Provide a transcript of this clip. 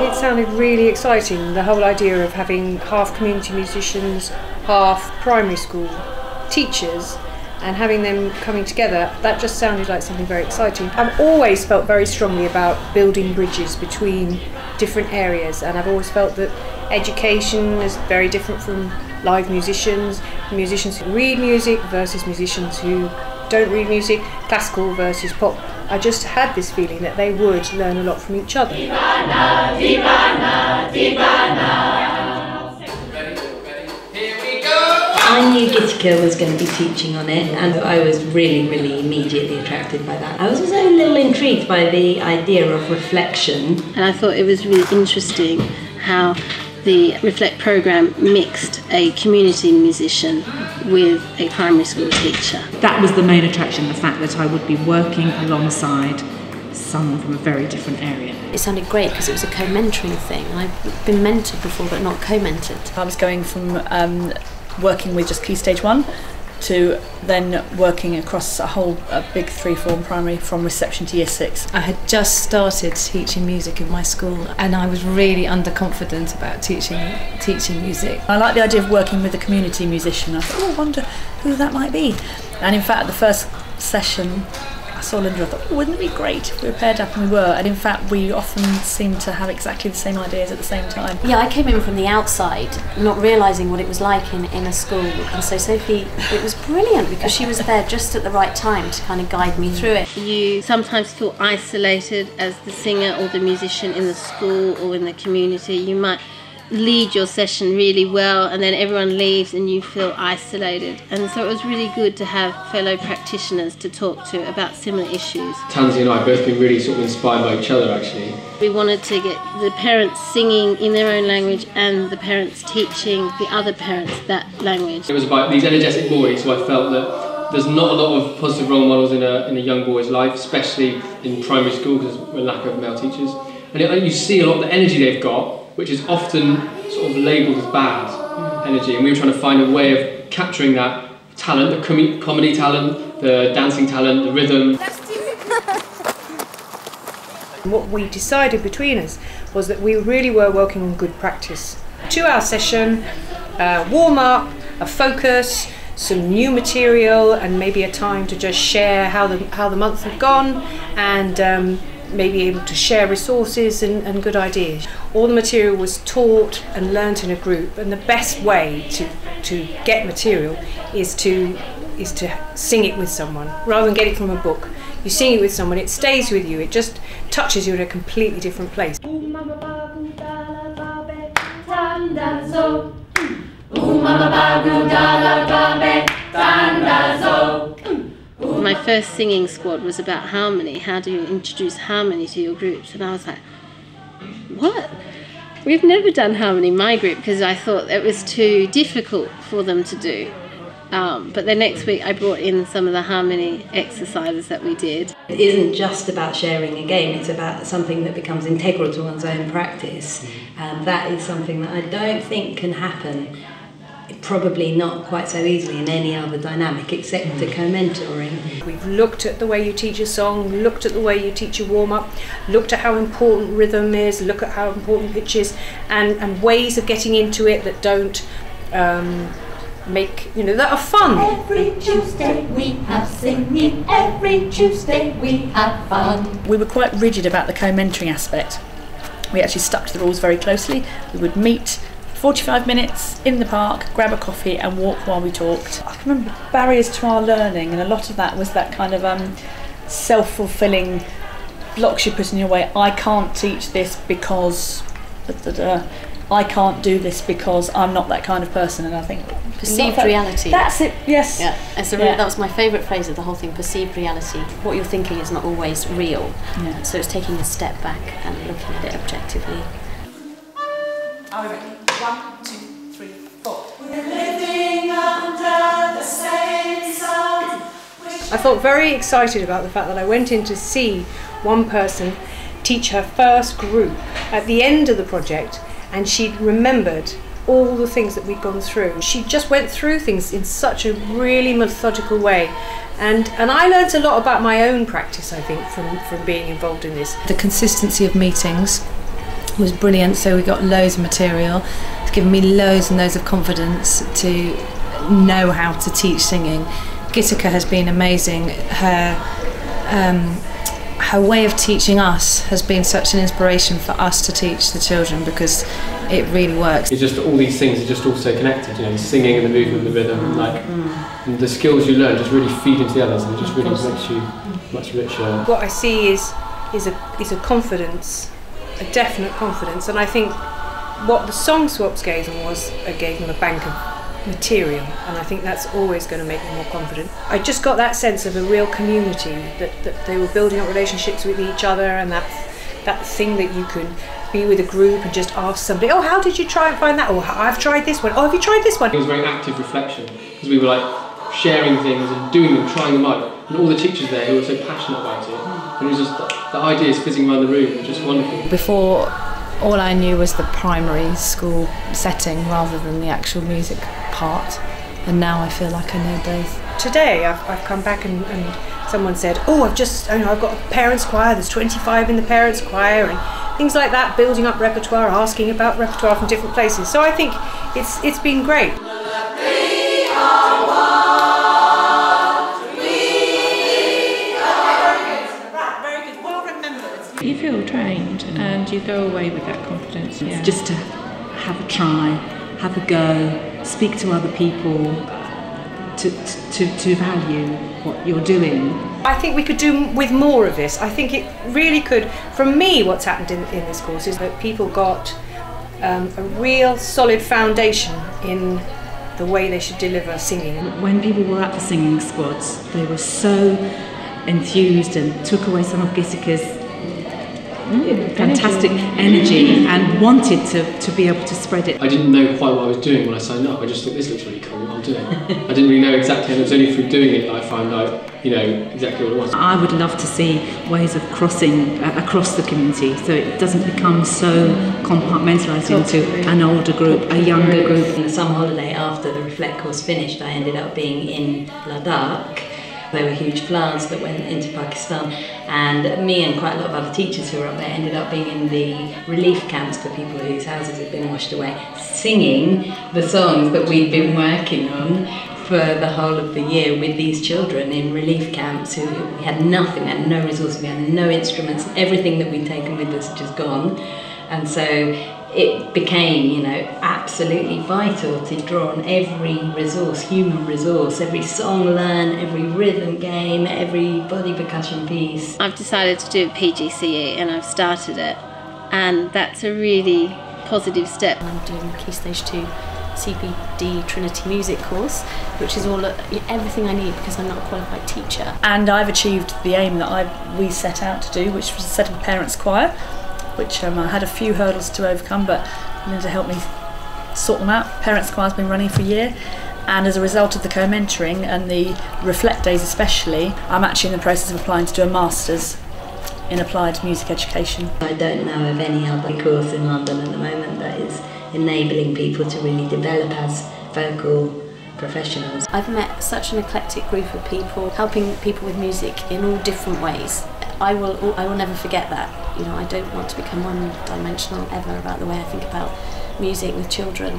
It sounded really exciting, the whole idea of having half community musicians, half primary school teachers, and having them coming together. That just sounded like something very exciting. I've always felt very strongly about building bridges between different areas, and I've always felt that education is very different from live musicians who read music versus musicians who don't read music, classical versus pop. I just had this feeling that they would learn a lot from each other. Divana, divana, divana. I knew Gitika was going to be teaching on it, and I was really immediately attracted by that. I was also a little intrigued by the idea of reflection. And I thought it was really interesting how the Reflect programme mixed a community musician with a primary school teacher. That was the main attraction, the fact that I would be working alongside someone from a very different area. It sounded great because it was a co-mentoring thing. I've been mentored before but not co-mentored. I was going from working with just Key Stage 1 to then working across a big three-form primary from reception to Year 6. I had just started teaching music in my school and I was really underconfident about teaching music. I like the idea of working with a community musician. I thought, oh, I wonder who that might be. And in fact, the first session I saw Linda, I thought, oh, wouldn't it be great if we were paired up, and we were. And in fact, we often seem to have exactly the same ideas at the same time. Yeah, I came in from the outside, not realising what it was like in a school. And so Sophie, it was brilliant because she was there just at the right time to kind of guide me through it. You sometimes feel isolated as the singer or the musician in the school or in the community. You might lead your session really well and then everyone leaves and you feel isolated, and so it was really good to have fellow practitioners to talk to about similar issues. Tansy and I have both been really sort of inspired by each other actually. We wanted to get the parents singing in their own language and the parents teaching the other parents that language. It was about these energetic boys, so I felt that there's not a lot of positive role models in a young boy's life, especially in primary school because of a lack of male teachers. And you see a lot of the energy they've got, which is often sort of labelled as bad energy, and we were trying to find a way of capturing that talent, the comedy talent, the dancing talent, the rhythm. What we decided between us was that we really were working on good practice. 2-hour session, warm up, a focus, some new material, and maybe a time to just share how the month had gone, and maybe able to share resources and good ideas. All the material was taught and learnt in a group, and the best way to get material is to sing it with someone rather than get it from a book. You sing it with someone, it stays with you, it just touches you in a completely different place. My first singing squad was about harmony. How do you introduce harmony to your groups? And I was like, what? We've never done harmony in my group because I thought it was too difficult for them to do. But the next week I brought in some of the harmony exercises that we did. It isn't just about sharing a game, it's about something that becomes integral to one's own practice. And that is something that I don't think can happen, probably not quite so easily in any other dynamic except the co-mentoring. We've looked at the way you teach a song, looked at the way you teach a warm-up, looked at how important rhythm is, look at how important pitch is, and ways of getting into it that don't that are fun. Every Tuesday we have singing, every Tuesday we have fun. We were quite rigid about the co-mentoring aspect. We actually stuck to the rules very closely. We would meet 45 minutes in the park, grab a coffee and walk while we talked. I can remember barriers to our learning, and a lot of that was that kind of self-fulfilling blocks you put in your way. I can't teach this because I can't do this because I'm not that kind of person. And I think perceived reality. That's it. Yes. Yeah. That was my favourite phrase of the whole thing. Perceived reality. What you're thinking is not always real. Yeah. So it's taking a step back and looking at it objectively. Are we ready? 1, 2, 3, 4. We're living under the same sun. I felt very excited about the fact that I went in to see one person teach her first group at the end of the project, and she'd remembered all the things that we'd gone through. She just went through things in such a really methodical way. And I learnt a lot about my own practice, I think, from being involved in this. The consistency of meetings was brilliant, so we got loads of material. It's given me loads and loads of confidence to know how to teach singing. Gitika has been amazing. Her way of teaching us has been such an inspiration for us to teach the children, because it really works. It's just all these things are just all so connected, you know, singing and the movement, the rhythm, and the skills you learn just really feed into the others, and it just really makes you much richer. What I see is a confidence, a definite confidence, and I think what the song swaps gave them was gave them a bank of material, and I think that's always going to make them more confident. I just got that sense of a real community, that they were building up relationships with each other, and that thing that you could be with a group and just ask somebody, oh, how did you try and find that? Oh, I've tried this one. Oh, have you tried this one? It was very active reflection, because we were like sharing things and doing them, trying them out, and all the teachers there who were so passionate about it, and it was just the ideas fizzing around the room were just wonderful. Before, all I knew was the primary school setting rather than the actual music part, and now I feel like I know both. Today I've come back and someone said, oh, I've got a parents' choir, there's 25 in the parents' choir, and things like that, building up repertoire, asking about repertoire from different places. So I think it's been great. You feel trained and you go away with that confidence. Yeah. Just to have a try, have a go, speak to other people, to value what you're doing. I think we could do with more of this. I think it really could. From me, what's happened in this course is that people got a real solid foundation in the way they should deliver singing. When people were at the singing squads, they were so enthused and took away some of Gitika's fantastic energy and wanted to be able to spread it. I didn't know quite what I was doing when I signed up. I just thought, this looks really cool, I'll do it. I didn't really know exactly, and it was only through doing it that I found out, you know, exactly what it was. I would love to see ways of crossing across the community, so it doesn't become so compartmentalised into an older group, a younger group. In the summer holiday after the Reflect course finished, I ended up being in Ladakh. There were huge floods that went into Pakistan, and me and quite a lot of other teachers who were up there ended up being in the relief camps for people whose houses had been washed away, singing the songs that we'd been working on for the whole of the year with these children in relief camps who we had nothing, we had no resources, we had no instruments, everything that we'd taken with us had just gone. And so it became, you know, absolutely vital to draw on every resource, human resource, every song learn, every rhythm game, every body percussion piece. I've decided to do a PGCE and I've started it, and that's a really positive step. I'm doing the Key Stage 2 CPD Trinity Music course, which is all everything I need because I'm not a qualified teacher. And I've achieved the aim that we set out to do, which was a set of parents' choir, which I had a few hurdles to overcome, but Linda helped me sort them out. Parents' choir's been running for a year, and as a result of the co-mentoring and the Reflect Days especially, I'm actually in the process of applying to do a Masters in Applied Music Education. I don't know of any other course in London at the moment that is enabling people to really develop as vocal professionals. I've met such an eclectic group of people, helping people with music in all different ways. I will never forget that. You know, I don't want to become one-dimensional ever about the way I think about music with children.